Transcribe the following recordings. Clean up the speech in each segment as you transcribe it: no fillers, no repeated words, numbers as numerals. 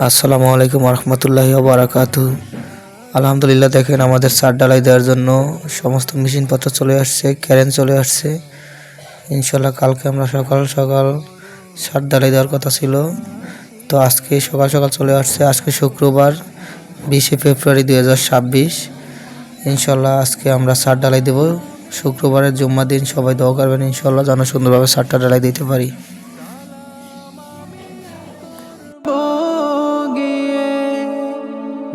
আসসালামু আলাইকুম রহমতুল্লাহি ওয়া বারাকাতুহু। আলহামদুলিল্লাহ, দেখেন আমাদের ছাদ ঢালাই দেওয়ার জন্য সমস্ত মেশিনপত্র চলে আসছে, ক্রেন চলে আসছে। ইনশাল্লাহ কালকে আমরা সকাল সকাল ছাদ ঢালাই দেওয়ার কথা ছিল, তো আজকে সকাল সকাল চলে আসছে। আজকে শুক্রবার 20শে ফেব্রুয়ারি 2026। ইনশাল্লাহ আজকে আমরা ছাদ ঢালাই দেব। শুক্রবারের জুম্মার দিন সবাই দোয়া করবেন ইনশাল্লাহ যেন সুন্দরভাবে ছাদটা ঢালাই দিতে পারি।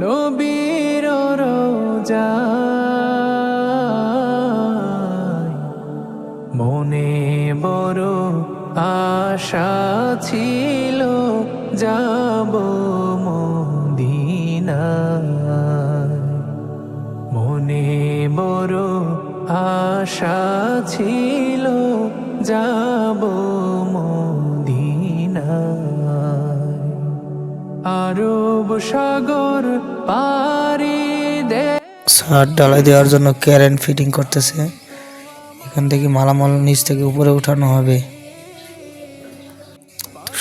নবীর রোজায় মনে বড় আশা ছিল, যাব মদিনায়। মনে বড় আশা ছিল, যাব মদিনায়। আরব সাগর পাড়ি দে। ছাদ ঢালাই দেওয়ার জন্য ক্রেন ফিটিং করতেছে। এখান থেকে মালামাল নিচ থেকে উপরে উঠানো হবে।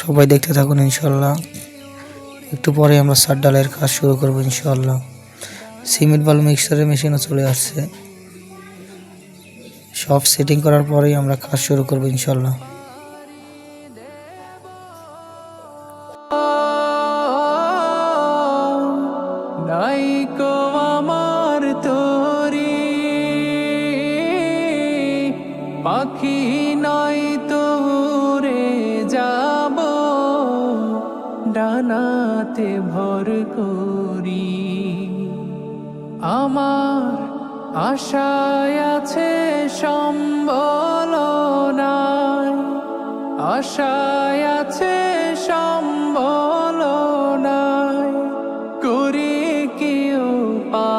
সবাই দেখতে থাকুন ইনশাল্লাহ। একটু পরে আমরা ছাদ ঢালাইয়ের কাজ শুরু করব ইনশাল্লাহ। সিমেন্ট বালু মিক্সারের মেশিনও চলে আসছে। সব সেটিং করার পরেই আমরা কাজ শুরু করব ইনশাল্লাহ। নাইকো আমার তোরি পাখি নাই তো উড়ে যাব, ডানাতে ভর করি। আমার আশায় আছে সম্বল নাই, আশায় আছে সম্বল নাই। করি কি উপায়,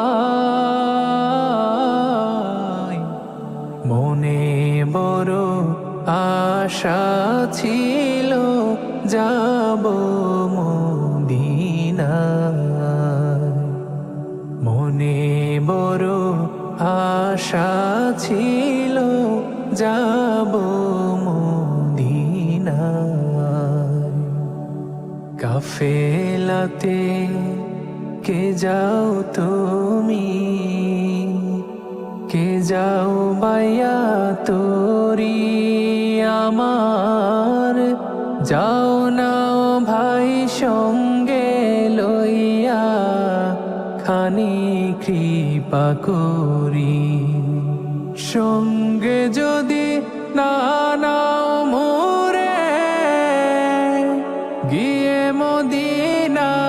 মনে বড় আশা ছিল, যাব মদিনায়। মনে বড় আশা ছিল, যাব মদিনায়। কাফেলাতে কে যাও তুমি, কে যাও বাইয়া তোরি আমার। যাও নাও ভাই সঙ্গে লইয়া, খানি কৃপা করি। সঙ্গে যদি না নাও মোরে, গিয়ে মদিনায়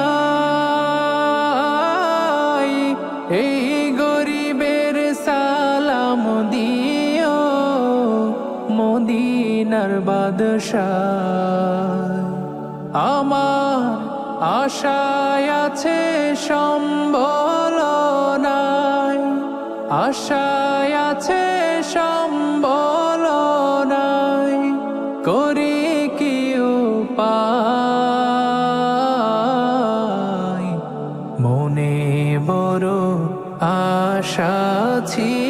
এই গরিবের সালাম দিও, মদিনার বাদশাহ। আমার আশায় আছে সম্বল নাই, আশায় আছে সম্বল নাই। করি কি উপায়, মনে বড় আশা ছিল,